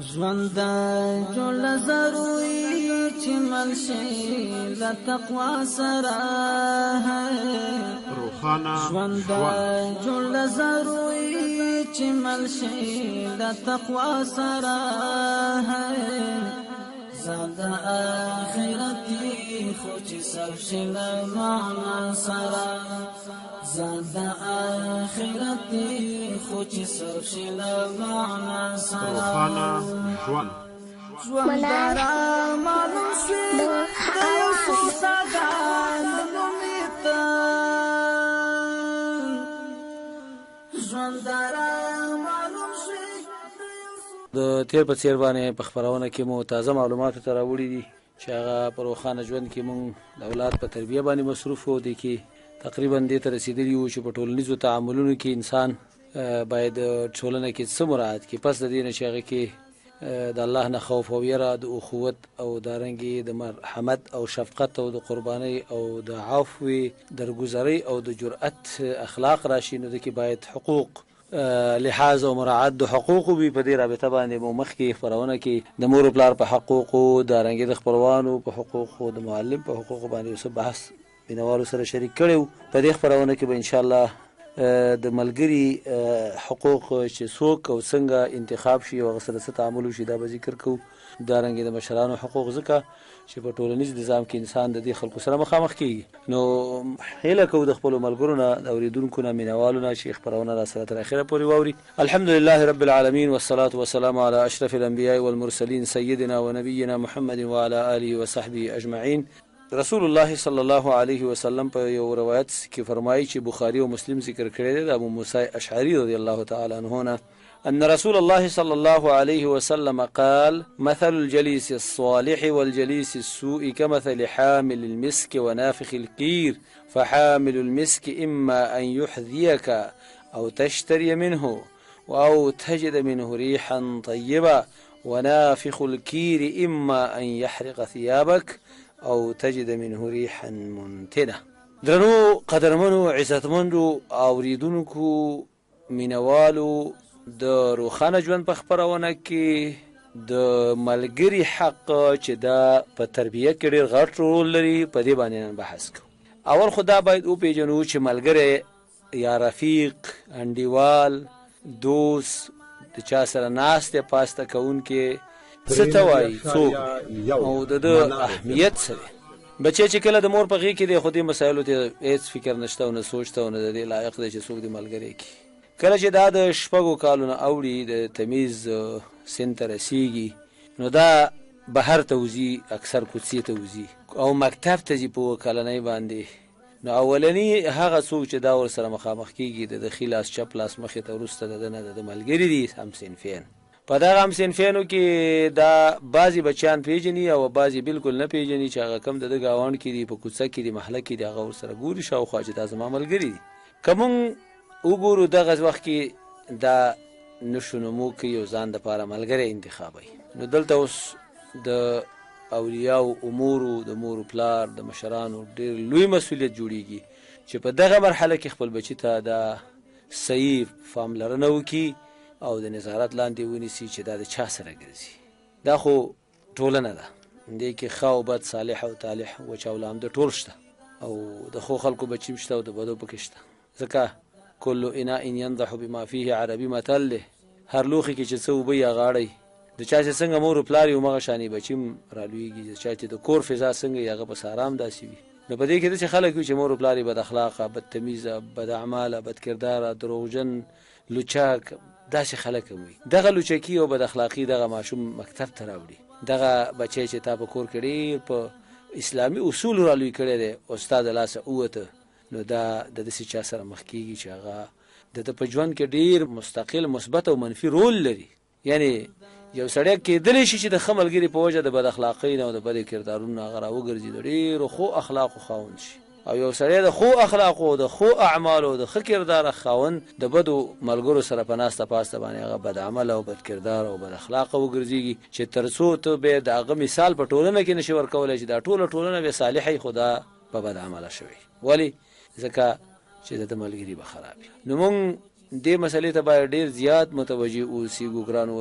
ژوند جوړ ضروري چې ملشي له تقوا سره روخانه ژوند جوړ ضروري چې ملشي له تقوا سره زاد آخرتي خو چې سرشي له معنا سره زاد آخرتي خو چې سرشي له معنا سره روخانه ژوند ژوندارا معلوم شي د یوسف ساګان نومیتا ژوندارا معلوم شي د تیر په څیر باندې په خبرونه کې مو تازه معلومات ته راوړي دي چې هغه په روخانه ژوند کې مونږ د اولاد په تربیه باندې مصروف وو دي کې تقریبا دې ته رسیدلی یو چې په ټولنیزو تعاملونو کې انسان باید ټولنه کې څه مراعات کړي پس د دې نه چې هغه کې د الله نه خوف او یره د اخوت او دارنګي د مرحمت او شفقت او د قرباني او د عفو درگذري او د جرأت اخلاق راشي نو د کې باید حقوق لحاظ او مراعات د حقوق وي په دې رابطه باندې مو مخکې خبرونه کې د مور پلار په حقوق او دارنګي د خپلوانو په حقوق او د معلم په حقوق باندې څه بحث بینوالو سره شریک کړو په دې خبرونه کې به ان شاء الله د ملګری حقوق چې څوک او څنګه انتخاب شي او سره څه تعامل شي دا به ذکر کوو دارنګ د مشرانو حقوق ځکه چې په ټولنیز نظام کې انسان د دې خلکو سره مخامخ کیږي نو هیله کوو د خپل ملګرو نه د اوریدونکو نه مینوالو نه چې خبرونه را سره تر اخره پورې واوري الحمدلله رب العالمین والصلاه والسلام على اشرف الانبیاء والمرسلین سیدنا ونبینا محمد وعلى اله وصحبه اجمعین رسول الله صلی الله علیه وسلم په یو روایت کې فرمایي چې بخاری او مسلم ذکر کړی دی د ابو موسی اشعری رضی الله تعالی عنه ان رسول الله صلى الله عليه وسلم قال مثل الجليس الصالح والجليس السوء كمثل حامل المسك ونافخ الكير فحامل المسك إما أن يحذيك أو تشتري منه أو تجد منه ريحا طيبة ونافخ الكير إما أن يحرق ثيابك او تجد منه ريحا منتنه درنو قدرمنو عزتمندو اوریدونکو مینوالو د روخانه ژوند په خبرونه کې د ملګری حق چې دا په تربیه کې ډېر غټ رول لري په دې باندې بحث کوو اول خدا باید او پیژنو چې ملګری یا رفیق انډیوال دوست د چا سره ناسته پاسته کوونکې ستوای څوک او د اهمیت سره بچي چې کله د مور په غي کې د خودي مسایلو ته هیڅ فکر نشته او نه سوچته او نه د لایق دی چې څوک د ملګری کی کله چې دا د شپږو کالونو اوړي د تمیز سن ته رسیږي نو دا بهر توزی اکثر کوڅې ته وزي او مکتب ته چې په کلنۍ باندې نو اولنی هغه څوک چې دا ور سره مخامخ کیږي د خلاص چپلاس مخې ته ورسته د ملګری دي هم صنفین په دا هم صنفینو کې دا بعضی بچیان پیژني او بعضی بالکل نه پیژني چې هغه کم د گاوان کې دی په کوڅه کې دی محله کې دی هغه سره ګوري شاوخوا چې دا زما ملګری دي کوم وګورو دغه وخت کې دا نشونمو کې یو ځان د پاره ملګری انتخابي نو دلته اوس د اولیاء او امور د مور پلار د مشرانو ډېر لوی مسؤلیت جوړیږي چې په دغه مرحله کې خپل بچی ته دا صحیح فهم لرنه وکي او د نظارت لاندې ونیسي چې دا د چا سره ګرځي دا خو ټولنه ده دې کې ښه او بد صالح او طالح و چاولام د ټول شته او د خو خلکو بچیم شته او د بدو پکې شته ځکه کل اناء ينضح بما فيه عربي مثل له هر لوخي کې چې څو بیا غاړي د چا چې څنګه مور پلار یو مغه شانی بچیم رالویږي چې د کور فضا څنګه یغه په سارام داسي وي نو په دې کې چې خلک چې مور پلار بد اخلاقه بد تمیزه بد اعماله بد کردار دروغجن لوچاک داسې خلک وي دغه لوچکی او بد اخلاقی دغه ماشوم مکتب ته راوړي دغه بچی چې تا په کور کې په اسلامي اصول را لوي کړی دی استاد لاسه اوته نو دا د دې چا سره مخ کیږي چې هغه د په ژوند کې ډیر مستقل مثبت او منفي رول لري یعنی یو سړی کېدلی شي چې د خملګری په وجه د بد اخلاقی نه او د بد کردارونو هغه راوګرځي ډیر خو اخلاق خاوند شي او یو سړی د خو اخلاق او د خو اعمال او د خ کردار خاوند د بدو ملګرو سره پناسته پاسته باندې هغه بد عمل او بد کردار او بد اخلاق وګرځيږي چې ترڅو ته به دغه مثال په ټولنه کې نشي ورکولای چې دا ټولنه به صالحي خدا په بد عمل شوی ولی ځکه چې د ملګری به خراب نو مونږ دې مسلې ته باید ډیر زیات متوجي اوسې ګورانو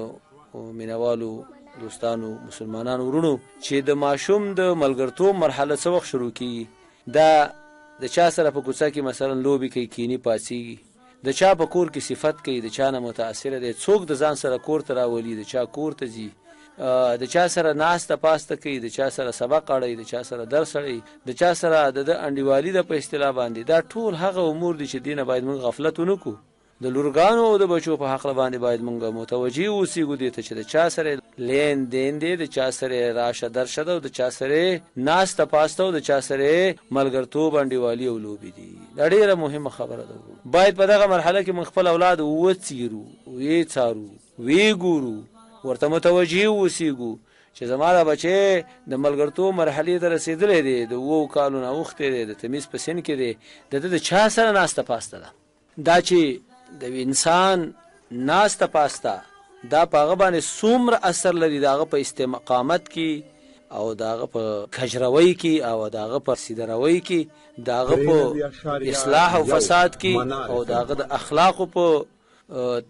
مینوالو دوستانو مسلمانانو ورونو چې د ماشوم د ملګرتوب مرحله څه وخت شروع کیږي، دا د چا سره په کوڅه کې مثلا لوبي کوي، کینی پاسيږي، د چا په کور کې صفت کوي، د چا نه متاثر دی، څوک د ځان سره کور ته راولي، د چا کور ته ځي، د چا سره ناسته پاسته کوي، د چا سره سبق اړي، د چا سره درس اړي، د چا سره د انډیوالي د په اصطلاح باندې. دا ټول هغه امور دي چې دینه باید موږ غفلت ونکړو. د لورګانو او د بچو په حق باندې باید موږ متوجي اوسېږو دې ته چې د چا سره لین دین دی، د چا سره راشه درشه ده، او د چا سره ناسته پاسته، او د چا سره ملګرتوب انډیوالي او لوبي دي. دا ډېره مهمه خبره ده. باید په دغه مرحله کې موږ خپل اولاد وڅیرو، ویڅارو، ویګورو، ورته متوجي اوسېږو چې زما دا بچی د ملګرتوب مرحلې ته رسېدلی دی، د 7 کالو نه اوښتی دی، د تمیز په سن کې دی، د چا سره ناسته پاسته ده. دا چې د انسان ناسته پاسته دا په هغه باندې څومره اثر لري، د هغه په استقامت کې او د هغه په کجروۍ کې او د هغه په سیدروۍ کې، د هغه په اصلاح او فساد کې او د هغه د اخلاقو په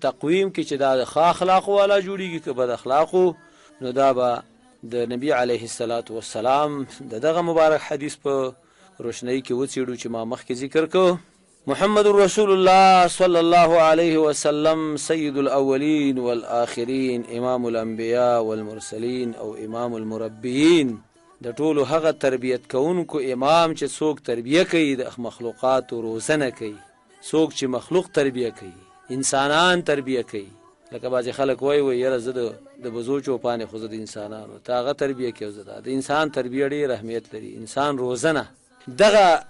تقویم کې چې دا د ښه اخلاقو والا جوړیږي که بد اخلاقو، نو دا به د نبی علیه الصلاة والسلام دغه مبارک حدیث په روشنۍ کې وڅېړو چې ما مخکې ذکر کو. محمد رسول الله صلی الله علیه وسلم سید الاولین والآخرین، امام الانبیاء والمرسلین او امام المربیین، د ټولو هغه تربیت کوونکو امام چې څوک تربیه کوي، د مخلوقاتو روزنه کوي، څوک چې مخلوق تربیه کوي، انسانان تربیه کوي. لکه بعضې خلک وایي یاره زه د بزو چوپانې خو زه د انسانانو ته هغه تربیه کوي. زه د انسان تربیه ډېر اهمیت لري، انسان روزنه. دغه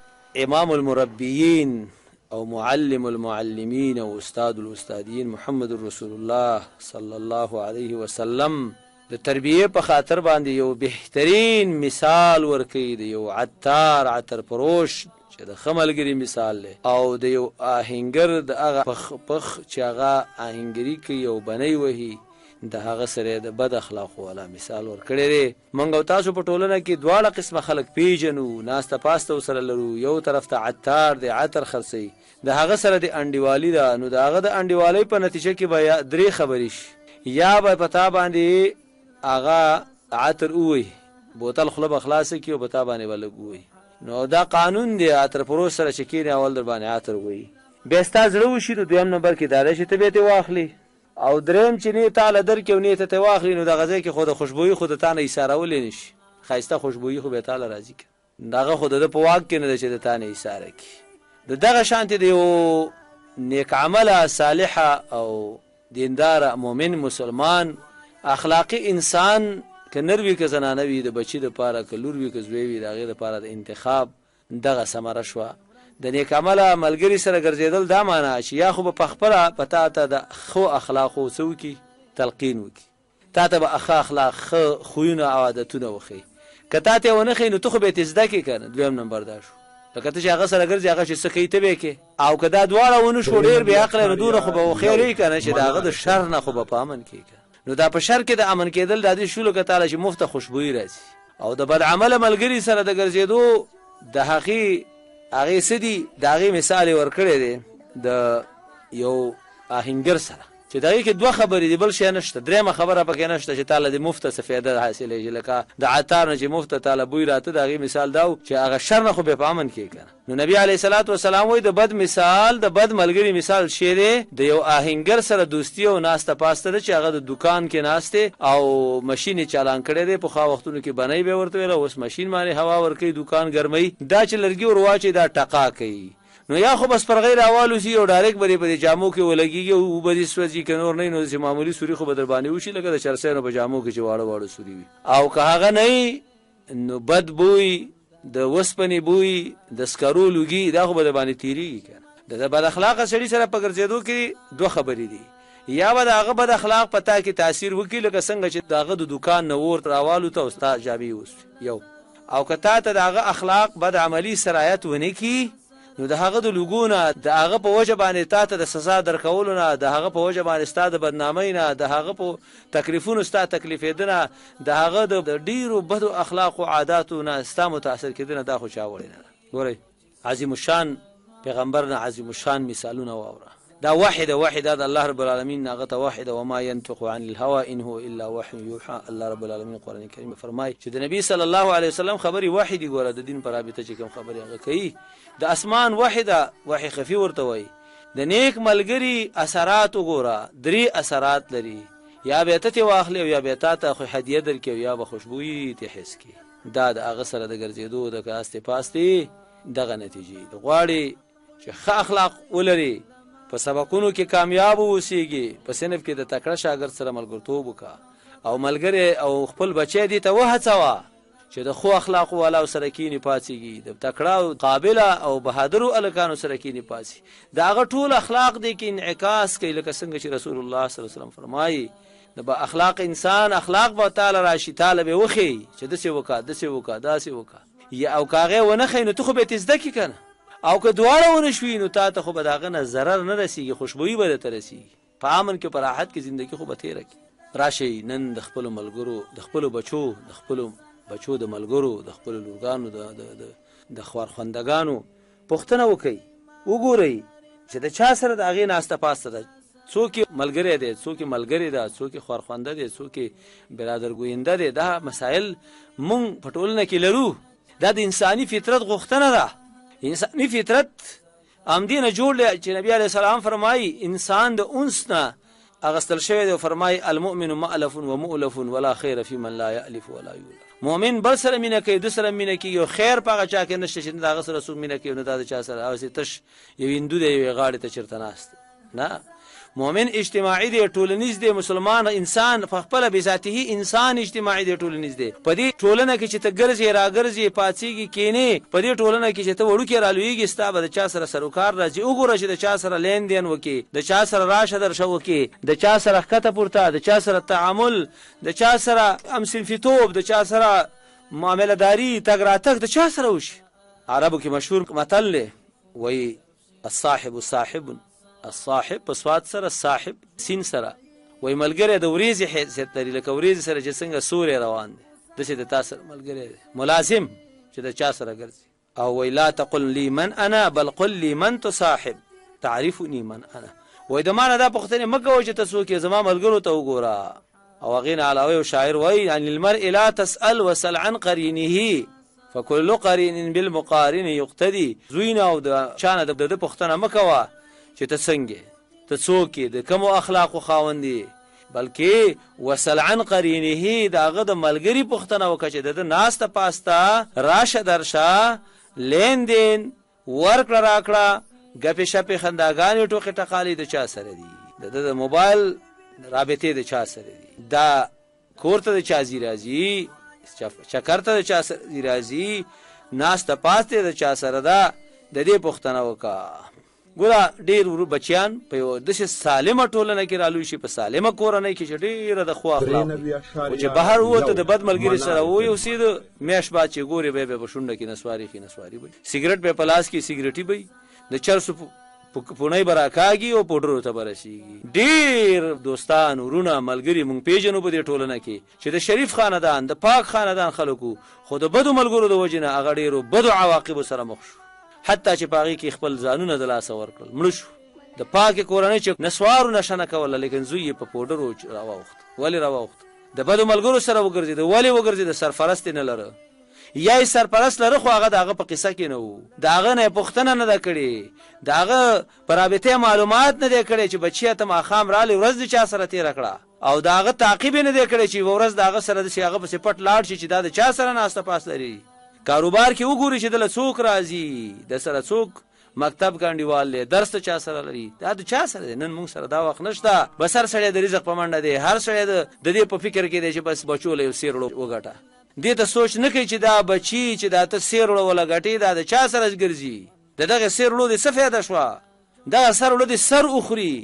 امام المربیین او معلم المعلمین او استاد الاستادین محمد رسول الله صلی الله علیه وسلم د تربیه په خاطر باندې یو بهترین مثال ورکوي، د یو عطر پروش چې د ښه ملګري مثال دی، او د یو آهنګر د هغه پخ چې هغه آهنګري کوي او بنۍ وهي، د هغه سره د بد اخلاقو والا مثال ورکړی دی. موږ او تاسو په ټولنه کې دواړه قسمه خلک پیژنو، ناسته پاسته ورسره لرو. یو طرف ته عطار دی، عطر خرڅوي، د هغه سره د انډیوالي ده. نو د هغه د انډیوالۍ په نتیجه کې به 3 خبرې شي. یا به په تا باندې هغه عطر ووهي، بوتل خوله به خلاصه کړي او په تا باندې به لږ ووهي. نو دا قانون دی، عطر فروش سره چې کېني اول در باندې عطر ووهي، بیا ستا زړه وشي، نو دویم نمبر کې دا دی چې ته بیا ترې واخلي، او دریم چې نه تا له درکې او نه ته واخلي، نو دغه ځای کې خو د خوشبویي خو د تا نه ایسارولی نه شي. ښایسته خوشبویي خو بیا تا له راځي که دغه خو د ده په واک کې نه ده چې د تا نه ایساره کړي. د دغه شانتې د یو نیک عمله صالحه او دینداره مؤمن مسلمان اخلاقی انسان که نر وي که زنانه وي، د بچي دپاره که لور وي که زوی وي، د هغې دپاره د انتخاب دغه ثمره شوه. د نیک عمله ملګري سره ګرځېدل دا معنا چې یا خو به پخپله په تا ته د ښو اخلاقو څه وکړي، تلقین وکړي، تا ته به ښه اخلاق، ښه خویونه او عادتونه وښیي. که تا ته یې ونه ښیي نو ته خو به یې ترې زده کړې که نه. دویم نمبر دا شو، لکه ته چې هغه سره ګرځې، هغه چې څه کوي ته به یې کوې. او که دا دواړه ونه شو، ډېر بې عقله، نو دونه خو به وخیرې که نه چې د هغه د شر نه خو به په امن کېږي. نو دا په شر کې د امن کېدل دا دې شو لکه تعالی چې مفته خوشبویي راځي. او د بدعمله ملګري سره د ګرځېدو د هغې څه دي، د هغې مثال یې ورکړی دی د یو آهنګر سره، چې د هغې کې 2 خبرې دي، بل شی نشته. درېیمه خبره پکې نشته چې تعالی د مفته څه فایده حاصلېږي، لکه د عطار نه چې مفته تعالی بوی راته، د هغې مثال دا و چې هغه شر نه خو بیا په امن کېږي که نه. نو نبي علیه صلات وسلام وایي د بد مثال، د بد ملګري مثال شی دی د یو آهنګر سره دوستي او ناسته پاسته ده چې هغه د دوکان کې ناست دی او ماشین یې چالان کړی دی. پخوا وختونو کې بنۍ به ورته ویله، اوس ماشین باندې هوا ورکوي، دوکان ګرموي. دا چې لرګي ور واچوي دا ټقا کوي. نو یا خو بس پر غیر راوالوسي او ډایرکټ به په دې جامو کې ولګېږي او به دې سوځي، که نور نه وي نو چې معمولي سوري خو به در باندې وشي، لکه د چرسیانو په جامو کې چې واړه واړه سوري وي. او که هغه نه وي نو بد بوی، د وسپنې بوی، د سکرو لوګي، دا خو به در باندې تېرېږي که نه. د بد اخلاقه سړي سره په ګرځېدو کې 2 خبرې دي. یا به د هغه بد اخلاق په تا کې تاثیر وکړي، لکه څنګه چې د هغه د دوکان نه اور راوالوته او ستا جامې وسوي یو. او که تا ته د هغه اخلاق بد عملي سرایت ونه کړي، نو د هغه د لوګونه، د هغه په وجه باندې تا ته د سزا درکولو نه، د هغه په وجه باندې ستا د بدنامۍ نه، د هغه په تکلیفونو ستا تکلیفېدنه، د هغه د ډېرو بدو اخلاقو عاداتو نه ستا متاثر کېدنه، دا خو چا وړی نه ده. ګورئ، عظیم الشان پیغمبر نه عظیم الشان مثالونه واوره. دا واحده د الله رب العالمین هغه ته واحده وما ينطق عن الهوى ان هو الا وحي يوحى. الله رب العالمین قرآن کریم فرمایي چې د نبی صلی الله علیه وسلم خبري واحدي ګوره د دین پر رابطه چې کوم خبري هغه کوي د اسمان واحده وحي خفي ورته وایي. د نیک ملګری اثرات وګوره 3 اثرات لري، یا به ته واخلې او یا به ته خو هدیه درکې یا به خوشبوئی ته حس کی. دا د هغه سره د ګرځېدو د کاسته پاستي دغه نتیجې د غواړي چې ښه اخلاق ولري، په سبقونو کې کامیاب اوسېږي، په صنف کې د تکړه شاګرد سره ملګرتوب وکړه او ملګری او خپل بچی دي ته وهڅوه چې د خو اخلاق والا سره کینی پاتېږي، د تکړه او قابل او بهادر الکانو سره کینی پاتې. دا هغه ټول اخلاق دي کې انعکاس کوي لکه څنګه چې رسول الله صلی الله علیه وسلم فرمایي د با اخلاق انسان اخلاق به تعالی راشي تعالی به وخی چې دسه وکا داسه وکا یا او کاغه ونه خینو ته خو به تزده کی کنه او که دواړه ونه شوي نو تا ته خو به داغه نه ضرر نه رسیږي، خوشبوئی به ته رسیږي، په امن کې په راحت کې ژوندۍ خو به تیر کی. راشي نن د خپل ملګرو د خپل بچو د ملګرو د خپل لورګانو د خوارخوندگانو پوښتنه وکړي، وګورئ چې د چا سره د هغې ناسته پاسته ده، څوک ملګری دی، څوک ملګری ده، څوک خوارخوانده دی، څوک برادرګوینده دی. دا مسائل مونږ په ټولنه کې لرو. دا د انساني فطرت غوښتنه ده. انساني فطرت امدینه جوړ چې نبی علیه السلام فرمایي انسان د انس نه اغستل شوی دی. فرمایي المؤمن مألف ومؤلف ولا خیر فی من لا یألف ولا یولف. مؤمن بل سره مینه کوي، د سره مینه کوي، یو خیر پاغه چا کې نشته چې دا غسر رسول مینه کوي نو دا چا سره اوسې تش یو هندو دی یو غاړه ته چرته ناست نه. مؤمن اجتماعي دی، ټولنیز دی. مسلمان انسان په خپل بذاته انسان اجتماعي دی، ټولنیز دی. په دې ټولنه کې چې ته ګرځې راګرځې پاتېږي کینې، په دې ټولنه کې چې ته وړوکې رالویږي ستا به د چا سره سروکار راځي. وګوره چې د چا سره لین دین وکړي، د چا سره راشه درشه وکړي، د چا سره ښکته پورته، د چا سره تعامل، د چا سره همصنفیتوب، د چا سره معامله داری تګ راتګ د چا سره وشي. عربو کې مشهور متل دی وایي الصاحب صاحب، الصاحب په صاد سره، صاحب سین سره. وای ملګری د ورېځې حیثیت لري، لکه ورېځې سره چې څنګه سوري روان دی داسې د تا سره ملګری دی، ملازم چې د چا سره ګرځي. او وای لا تقل لي من انا بل قل لي من تصاحب تعرفني من انا. وای د ما نه دا پوښتنې مه کوه چې ته څوک یې، زما ملګرو ته وګوره. او هغې نه علاوه یو شاعر وایي عن المرء لا تسأل وسل عن قرینه فكل قرین بالمقارن یقتدي. زوی نه او د چا نه د ده پوښتنه مه کوه چې ته څنګه، ته څوک یې، د کومو اخلاقو خاوند یې، بلکې وسل عن قرینه د هغه د ملګري پوښتنه وکړه چې د ده ناسته پاسته راشه درشه لین دین ورکړه راکړه ګپې شپې خنداګانې ټوقې ټقالې د چا سره دي، د ده د موبایل رابطې د چا سره دي، دا کور ته د چا ځي راځي، چکر ته د چا ځي راځي، ناسته پاسته د چا سره ده، د دې پوښتنه وکړه. ګوره ډېر بچیان په یو داسې سالمه ټولنه کې رالوی شي، په سالمه کورنۍ کې چې ډېره د ښو اخلاق او چې بهر ووته د بد ملګري سره ویوسېده میاشت بعد چې ګورې به یې په شونډه کې نسواري به سګرټ به یې په لاس کې سګرټي به د چرسو پونۍ به راکاږي او پوډرو ته به رسېږي. ډېر دوستان ورونه ملګري مونږ پېژنو په دې ټولنه کې چې د شریف خاندان د پاک خاندان خلکو خو د بدو ملګرو د وجې نه هغه ډېرو بدو عواقبو سره مخ شو، حتی چې په هغې کې خپل ځانونه د لاسه ورکړل، مړه شو. د پاکې کورنۍ چې نسوارو نشه نه کوله لیکن زوی یې په پوډرو راواوښت. ولې راواوښت؟ د بدو ملګرو سره وګرځېد. ولې وګرځېد؟ سرپرست نه لره، یا یې سرپرست لره خو هغه د هغه په قصه کې نه و، د هغه نه یې پوښتنه نه ده کړې، د هغه په رابطې معلومات نه دی کړی چې بچیه ته ماښام رالی ورځ د چا سره تېره کړه، او د هغه تعقیب یې نه دی کړی چې یوه ورځ د هغه سره داسې هغه پسې پټ لاړ شي چې دا د چا سره ناسته پاس لري. کاروبار کې وګوري چې دله څوک راځي، د سره څوک مکتب ګانډیوال دی، درس ته چا سره لري، دا د چا سره دی. نن موږ سره دا وخت نشته، بس هر سړی د رزق په منډه دی، هر سړی د دې په فکر کې دی چې بس بچو له یو سیر وګټه. دې ته سوچ نه کوي چې دا بچي چې دا ته سیر وړه ګټي دا د چا سره ګرځي، د دغه سیر وړو دې څه فایده شوه، دغه سر وړو دې سر اخوري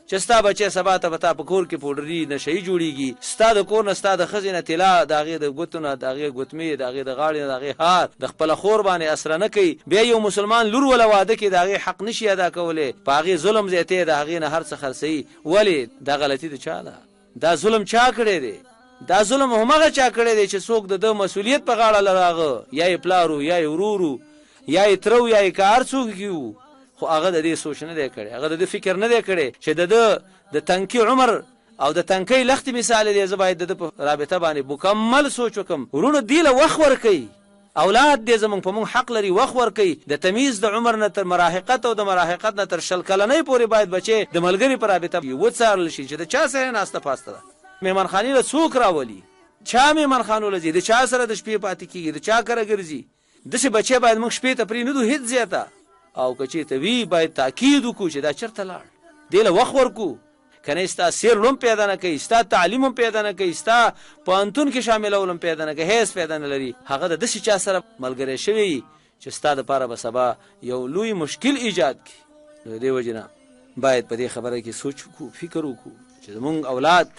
چې ستا بچی سبا ته به تا په کور کې پوډري نشهیي جوړېږي، ستا د کور نه ستا د ښځې نه طلا، د هغې د ګوتو نه، د هغې ګوتمې، د هغې د غاړې نه، د هغې هار د خپله خور باندې اسره نه کوي. بیا یو مسلمان لور وله واده کې د هغې حق نشي ادا کولی، په هغې ظلم زیاتی، د هغې نه هر څه خرڅوي. ولې؟ دا غلطي د چا ده؟ دا ظلم چا کړی دی؟ دا ظلم همغه چا کړی دی چې څوک د ده مسؤلیت په غاړه لراغه، یا یې پلارو، یا یې ورورو، یا یې ترو، یا یې که هر څوک کې وو، خو هغه د دې سوچ نه دی کړی، هغه د دې فکر نه دی کړی چې د تنکي عمر او د تنکۍ لختې مثال دی، زه باید د په رابطه باندې مکمل سوچ وکم. ورونه دې له وخت ورکوي، اولاد دې زمونږ په مونږ حق لري وخت ورکوي. د تمیز د عمر نه تر مراهقت او د مراهقت نه تر 20 کلنۍ پورې باید بچی د ملګري په رابطه وڅارل شي چې د چا سره ناسته پاسته ده، مهمانخانې له څوک راولي، چا مهمانخانو له ځي، د چا سره د شپې پاتې کېږي، د چا کره ګرځي. داسې بچی باید موږ شپې ته پرېنږدو هېڅ زیاته، او که چېرته وي باید تاکید وکړو چې دا چېرته لاړ، دې له وخت ورکو. کنه ستا سیر لوم پیدا نه کوي، ستا تعلیم هم پیدا نه کوي، ستا پوهنتون کې شاملول هم پیدا نه کوي، هیڅ پیدا نه لري. هغه د داسې چا سره ملګری شوی چې ستا دپاره به سبا یو لوی مشکل ایجاد کړي. نو د دې وجې نه باید په دې خبره کې سوچ وکړو، فکر وکړو چې زمونږ اولاد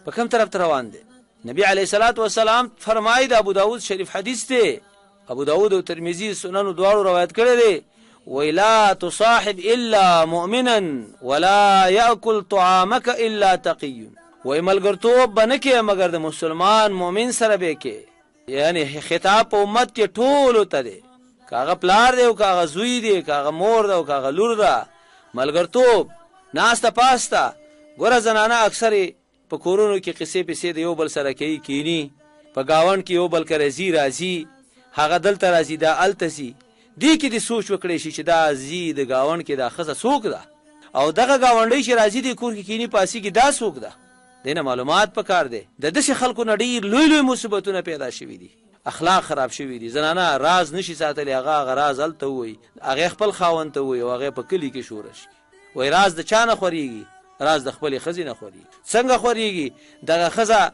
په کوم طرف ته روان دی. نبی علیه الصلاة والسلام فرمایي، د ابو داود شریف حدیث دی، ابو داود او ترمذي سنن دواړو روایت کړی دی، ولا تصاحب الا مؤمنا ولا ياكل طعامك الا تقي. وای ملګرتوب بنکه مگر د مسلمان مؤمن سره به کې، یعنی خطاب په امت کې ټول ته دی، کاغه پلار دی او کاغه زوی دی، کاغه مور دی او کاغه لور ده. ملګرتوب ناسته پاسته ګوره زنانه اکثر په کورونو کې قصې پسې د یو بل سره کوي، کینی په گاوند کې یو بل کرے راځي، هغه دلته راځي دا الته سي. دې کې د سوچ وکړی شي چې دا زی د گاوند کې دا خزه څوک ده، او دغه گاونډی چې راځي د کور کې کینی پاسي کې دا څوک ده. دینه معلومات پکار دی. د داسې خلکو نه ډېر لوی لوی مصیبتونه پیدا شوي دي، اخلاق خراب شوي دي. زنانه راز نشي ساتلی، هغه راز هلته ووایي، هغې خپل خاوند ته ووایي او هغې په کلي کې شوره شي. وایي راز د چا نه خورېږي؟ راز د خپلې ښځې نه خورېږي. څنګه خورېږي؟ دغه ښځه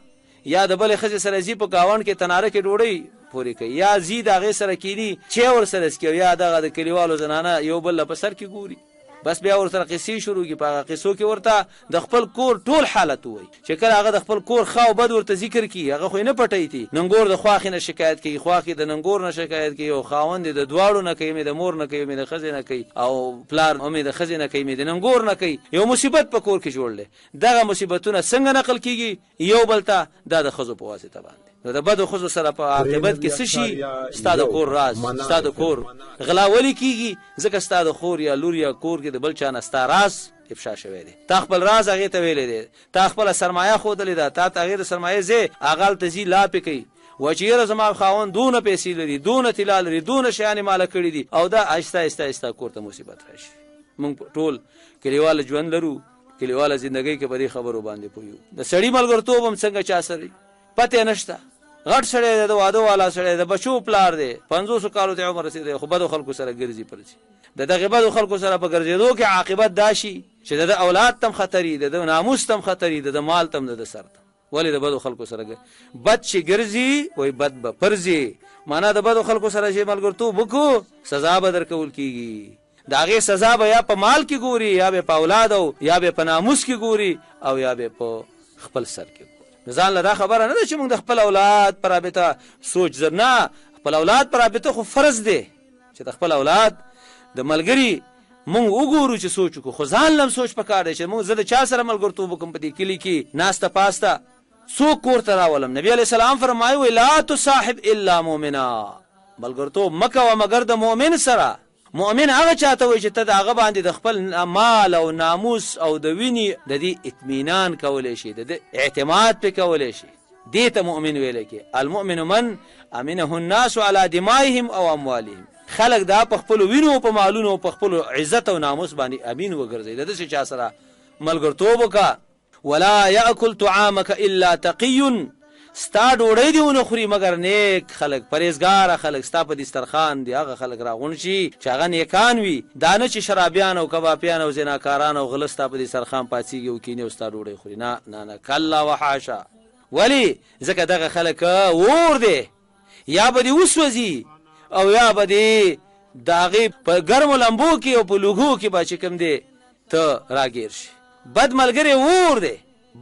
یا د بلې ښځې سره ځي په گاوند کې تناره کې ډوډۍ پورې کوي، یا زی د هغې سره کیني چې ورسره څکي، یا دغه د کلیوالو زنانه یو بل په سر کې ګوري، بس بیا ورسره قصې شروع کړي. په هغه قصو کې ورته د خپل کور ټول حالت ووایي، چې کله هغه د خپل کور ښه او بد ورته ذکر کړي، هغه خو یې نه پټوي. ننګور د خواښې نه شکایت کوي، خواښې د ننګور نه شکایت کوي، او خاوند د دواړو نه کوي، مې د مور نه کوي، مې د ښځې نه کوي، او پلار مې د ښځې نه کوي، مې د ننګور نه کوي. یو مصیبت په کور کې جوړ دی. دغه مصیبتونه څنګه نقل کېږي یو بل ته؟ دا د ښځو په واسطه باندې. نو د بدو ښځو سره په عاقبت کې څه شي؟ ستا د کور راز، ستا د کور غلا ولې کېږي؟ ځکه ستا د خور یا لور یا کور کې د بل چا نه ستا راز افشا شوی دی. تا خپل راز هغې ته ویلی دی، تا خپله سرمایه ښودلې ده، تا ته هغې د سرمایې ځای هغه هلته ځي لاپې کوي، وایي چې یاره زما خاوند دونه پیسې لري، دونه طلا لري، دونه شیانې ماله کړي دي، او دا آهسته آهسته آهسته کور ته مصیبت راشي. موږ ټول کلیواله ژوند لرو، کلیواله زندګۍ کې په دې خبرو باندې پوهیو. د سړي ملګرتوب هم څنګه چا سره پته نشته. غټ سړی دی، د واده والا سړی دی، د بچو پلار دی، 500 کالو ته عمر رسېدی، خو بدو خلکو سره ګرځي پرځي. د دغې بدو خلکو سره په ګرځېدو کې عاقبت دا شي چې د اولاد تم خطري، د ناموس تم خطري، د مال تم د سر تم. ولې د بدو خلکو سره بد چې ګرځي وایي بد به پرځي. معنا د بدو خلکو سره چې ملګرتوب وکړو سزا به درکول کېږي. د هغې سزا به یا په مال کې ګوري، یا به په اولاد، او یا به په ناموس کې ګوري، او یا به په خپل سر کې ګوري. ځان له دا خبره نه ده چې موږ د خپل اولاد پر رابطه سوچ زر نه، خپل اولاد پر رابطه خو فرض دی چې د خپل اولاد د ملګري مونږ وګورو چې سوچ وکړو، خو ځان لم سوچ پکار دی چې مونږ زه د چا سره ملګرتوب وکړم په دې کلي کې ناسته پاسته څوک کور ته راولم. نبي علیه السلام فرمایي وایي لا تصاحب الا مؤمنا، ملګرتوب مه کوه مګر د مؤمن سره. مؤمن هغه چاته وایي چې ته د هغه باندې د خپل مال او ناموس او د وینې د دې اطمینان کولی شي، د دې اعتماد پې کولی شي، دې ته مؤمن ویلی کې. المؤمن من امنه الناس على دمائهم او اموالهم. خلق دا په خپلو وینو او په مالونو او په خپلو عزت او ناموس باندې امین وګرځي. د داسې چا سره ملګرتوب وکړه. ولا یاکل طعامک الا تقی، ستا ډوډۍ دې ونه خوري مګر نیک خلک، پرهیزګاره خلک ستا په دسترخوان دي هغه خلک راغونډ شي چې هغه نیکان وي، دا نه چې شرابیان او کبابیان او زناکاران او غله ستا په دسترخوان پاڅېږي او کینې او ستا ډوډۍ خوري. نه نه نه، کلا وحاشا. ولې؟ ځکه دغه خلک اور دی، یا به دې وسوځي او یا به دې د هغې په ګرمو لمبو کې او په لوګو کې به چې کوم دی ته راګیر شي. بد ملګری اور دی.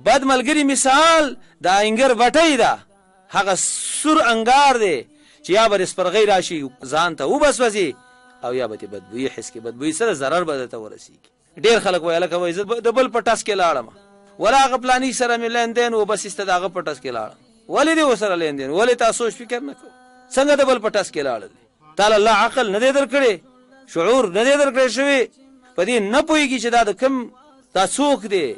بد ملګری مثال د انګر بټۍ ده، هغه سور انګار دی چې یا به سپرغۍ راشي ځان ته وبسوځي، او یا به دې بدبویي حس کړي، بدبویي سره ضرر به درته ورسېږي. ډېر خلک وایي هلکه وایي زه د بل په ټس کې لاړم، ولا هغه پلاني سره مې لیندین و بس ایسته د هغه په ټس کې لاړم. ولې دې ورسره لیندین؟ ولې تا سوچ فکر نه کوو؟ څنګه د بل په ټس کې لاړل؟ تعالی الله عقل نه دی درکړی، شعور نه دی درکړی شوی، په دې نه پوهېږي چې دا د کوم دا څوک دی،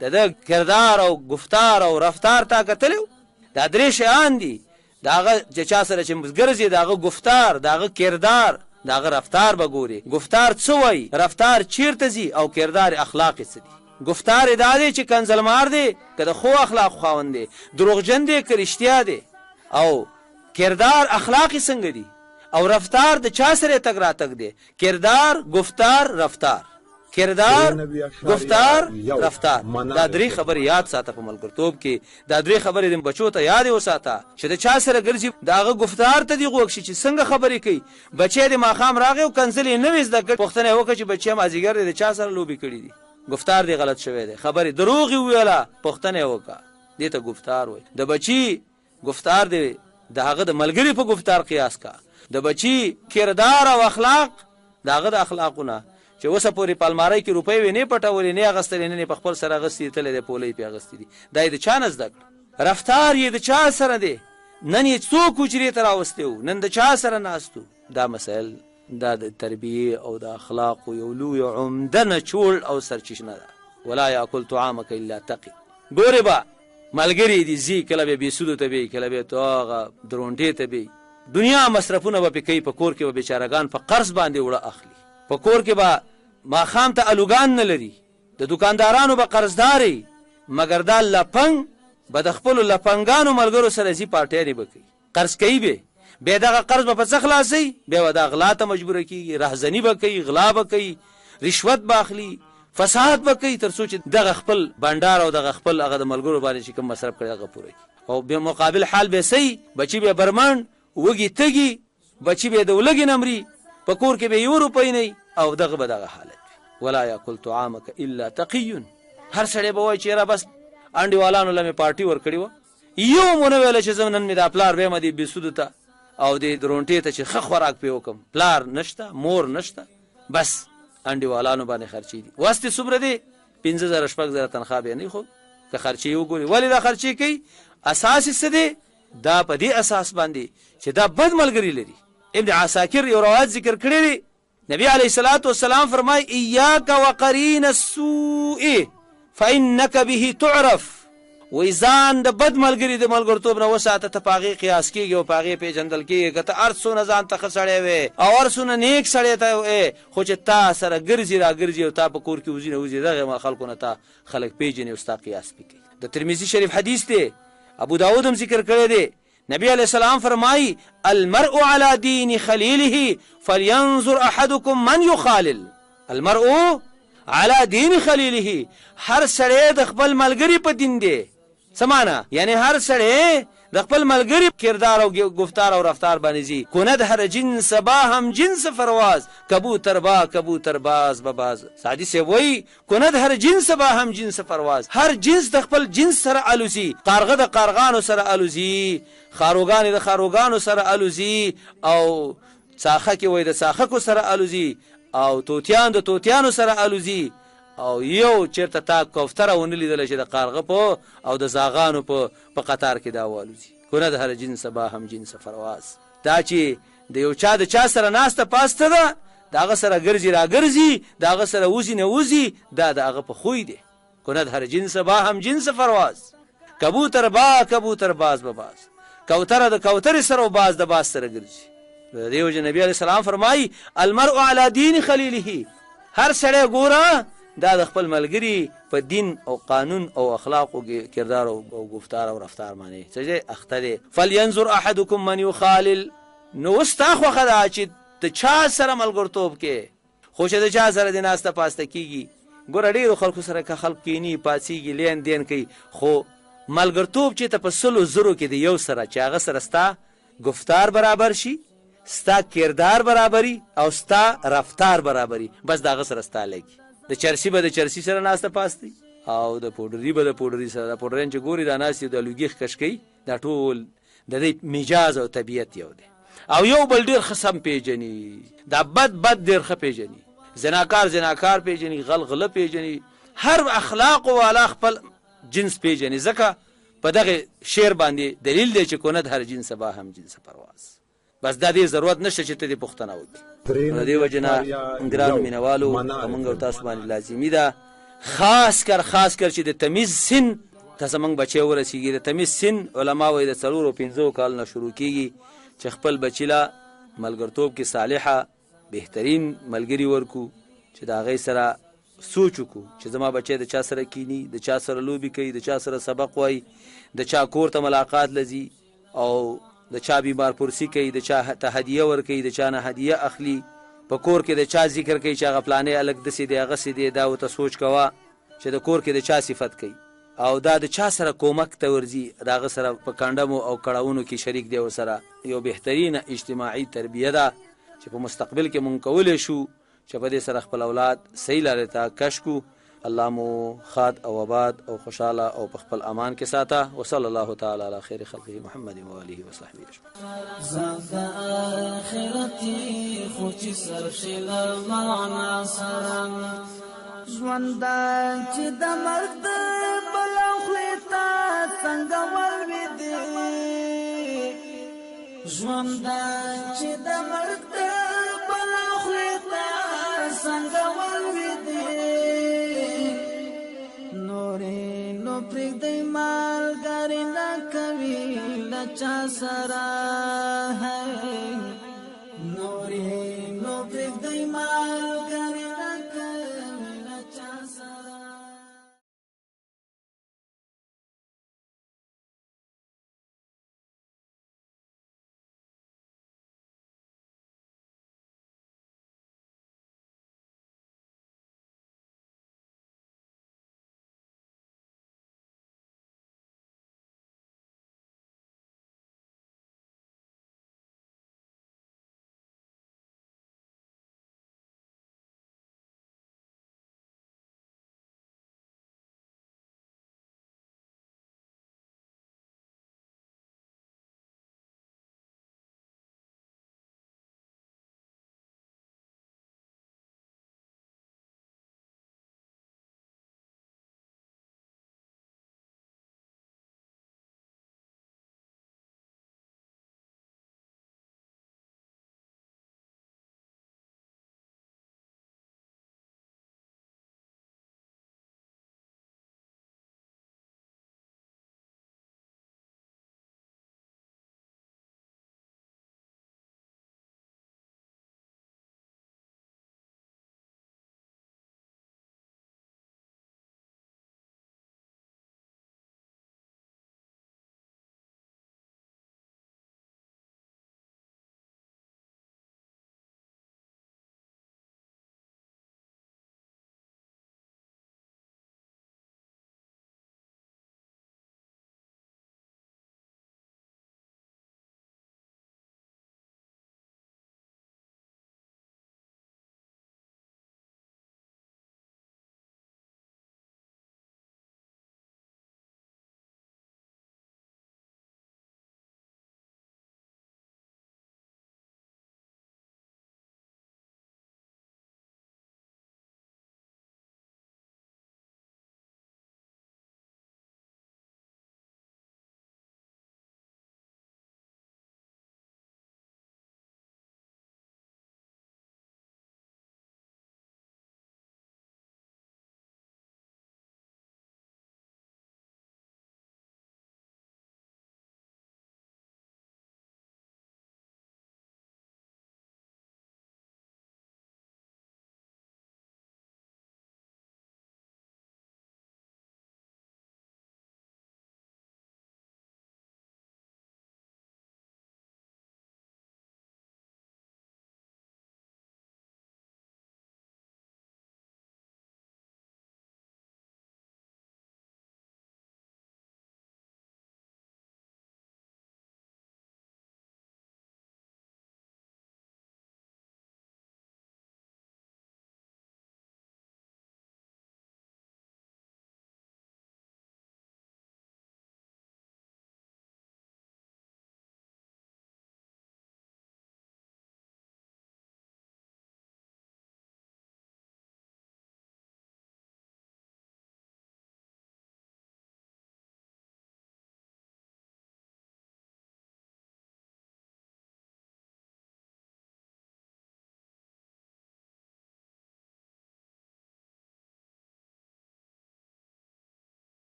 د ده کردار او گفتار او رفتار تا کتلی دا درې شیان دي. د هغه چې چا سره چې ګرځي د هغه گفتار، د هغه کردار، د هغه رفتار به ګوري. گفتار څه وایي، رفتار چیرته ځي، او کردار اخلاق څه دي. گفتار دا دی چې کنزلمار دی که د خو اخلاق خاوند دی، دروغجن دی که رښتیا دی، او کردار اخلاق څنګه دي، او رفتار د چا سره تګ راتګ دی. کردار، گفتار، رفتار. کردار، گفتار، رفتار. دا درې خبرې یاد ساته په ملګرتوب کې. دا درې خبرې د بچو ته یاد وساته چې د چا سره ګرځي د هغه گفتار ته دې غوږ شي چې څنګه خبرې کوي. بچی د ماښام راغی او کنسل یې نه وې زده کړ، پوښتنه یې وکړه چې بچی مازدیګر دی د چا سره لوبې کړي دي، گفتار دی غلط شوی دی، خبرې دروغ یې وویله، پوښتنه یې وکړه، دې ته گفتار وایي. د بچي گفتار دی د هغه د ملګري په گفتار قیاس کا. د بچي کردار او اخلاق د هغه د اخلاقونه چې اوسه پورې په المارۍ کې روپۍ وې نه پټولې نه اغستلې نه په خپل سره اغستې تللی دی پولۍ پې اغستې دي، دا یې د چا نه زده کړه. رفتار یې د چا سره دی، نن یې څوک حجرې ته راوستی و، نن د چا سره ناست و. دا مسایل دا د تربیې او د اخلاقو یو لوی عمده نچوړ او سرچشنه ده. ولا یاکل طعامک الا تقی. ګورې به ملګري دي ځي، کله به بېسودو ته بیي، کله به تو هغه درونټې ته بیي، دنیا مصرفونه به پې کوي، په کور کې به بیچارهګان په قرض باندې وړه اخلي، په کور کې به ماښام ته الوګان نه لري، د دکاندارانو به قرضداري، مګر دا لپنګ به د خپلو لپنګانو ملګرو سره ځي پارټیانې به کوي، قرض کوي به، بیا دغه قرض به په څه خلاصوي، بیا به دا غلا ته مجبوره کېږي، رهزني به کوي، غلا به کوي، رشوت به اخلي، فساد به کوي، تر څو چې دغه خپل بنډار او دغه خپل هغه د ملګرو باندې چې کوم مصرف کړی هغه پوره کړي. او بیا مقابل حال به صحیح، بچي به برمن وږي تږي، بچي به د ولږې نه مري، په کور کې به یو روپۍ نه او دغه به دغه حالت وي. ولا یاکل طعامک الا تقی. هر سړی به وایي چې یاره بس انډیوالانو له مې پارټي ورکړې وه، یو مو نه ویله چې زه نن مې دا پلار بیمه دې بېسودو ته او دې درونټې ته چې ښه خوراک پې وکړم، پلار نشته، مور نشته، بس انډیوالانو باندې خرچې دي. وستې څومره دی؟ 5000 شپږ تنخوا به نه خو که خرچې وګوري. ولې دا خرچې کوي؟ اساس یې څه دی؟ دا په دې اساس باندې چې دا بد ملګري لري. ابن عساکر یو روایت ذکر کړی دی، نبی علیه الصلاة والسلام فرمای ایاک وقرین السوء فانک به تعرف. وی ځان د بد ملګري د ملګرتوب نه وساته، ته په هغې قیاس کېږي او په هغې پېژندل کېږي. که ته هر څونه ځان ته ښه سړی وې او هر څونه نیک سړی ته وې، خو چې تا سره ګرځي را ګرځي او تا په کور کې وځي نه وځي، دغې خلکو نه تا خلک پېژني او ستا قیاس پې کوي. د ترمذي شریف حدیث دی، ابو داود هم ذکر کړی دی. نبی علیہ السلام فرمائی المرء على دین خلیله فلینظر احدکم من یخالل. المرء على دین خلیله، هر سړی د خپل ملګري په دین دی. څه معنا؟ یعنی هر سړی د خپل ملګري کردار او گفتار او رفتار باندې ځي. کند هر جنس با هم جنس فرواز، کبوتر با کبوتر باز بباز. سعدي سی وایي کند هر جنس با هم جنس فرواز، هر جنس د خپل جنس سره الوزي، قارغه د قارغانو سره الوزي، خاروګانې د خاروګانو سره الوزي، او څاښه کې وایي د څاښکو سره الوزي، او توتیان د توتیانو سره الوزي، او یو چیرته تا کوفتره ونه لیدله چې د قارغه په او د زاغانو په قطار کې دا والوزي. کونه د هر جنس با هم جنس فرواز. دا چې د یو چا د چا سره ناسته پاسته ده، د هغه سره ګرځي را ګرځي، د هغه سره وځي نه وځي، دا د هغه په خوی دی. کونه د هر جنس با هم جنس فرواز، کبوتر با کبوتر باز بباز. کوتره د کوترې سره او باز د باز سره ګرځي. دیو وجه نبی علیه السلام فرمایي المرء علی دین خلیله، هر سړی ګوره دا د خپل ملګري په دین او قانون او اخلاق او کردار او گفتار او رفتار باندې څه اخته دی. فلینظر احدکم من یخالل. نو ستا خوښه ده چې د چا سره ملګرتوب کې، خو چې د چا سره د ناسته پاسته کېږي. ګوره ډېرو خلکو سره که خلک کیني پاڅېږي لین دین کوي، خو ملګرتوب چې ته په 100,000 کې د یو سره چې هغه سره ستا گفتار برابر شي، ستا کردار برابري او ستا رفتار برابري، بس د هغه سره ستا لګي. د چرسی به د چرسی سره ناسته پاستی، او د پوډري به د پوډري سره. د پوډرین چې ګوري دا ناستې د لوګي ښکش کوي، دا ټول د دې مجاز او طبیعت یو دی. او یو بل ډېر ښه سم پېژني، دا بد ډېر ښه پېژني، زناکار پېژني، غله پېژني، هر اخلاق والا خپل جنس پېژني. ځکه په دغه شعر باندې دلیل دی چې کند هر جنس با هم جنس پرواز. بس دا دې ضرورت نشته چې ته دې پوښتنه وکړې. نو د دې وجې نه ګرانو مینهوالو زموږ او تاسو باندې لازمي ده خاص کر چې د تمیز سن ته زموږ بچی ورسېږي. د تمیز سن علما وایي د 4 او 5 کال نه شروع کېږي چې خپل بچي له ملګرتوب کې صالحه بهترین ملګري ورکو چې د هغې سره سوچ وکړو چې زما بچی د چا سره کینی، د چا سره لوبې کوي، د چا سره سبق وایي، د چا کور ته ملاقات لځي او د چا بیمار پرسی کوي، د چا ته هدیه ورکوي، د چا نه هدیه اخلي، په کور کې د چا ذکر کوي چې هغه فلانی هلک داسې دی هغسې دی. دا ورته سوچ کوه چې د کور کې د چا صفت کوي او دا د چا سره کومک ته ورځي، د هغه سره په کنډمو او کړاوونو کې شریک دی ورسره. یو بهترینه اجتماعي تربیه ده چې په مستقبل کې مونږ کولی شو چې په دې سره خپل اولاد صحیح لارې ته کش کړو. الله مو خاد او آباد او خوشحاله او په خپل امان کې ساته. وصلی الله تعالی علی خیر خلقه محمد و آله و صحبه اجمعین. زاد آخرتي خو چې صرف شي له معنا سره ژوند چې د مرګ د بلا خولې ته څنګه ولوېدې، ژوند چې د مرګ د بلا خولې ته څنګه ولوېدې، نو پرېږدئ مالګاري نه کوي له چا سره نورې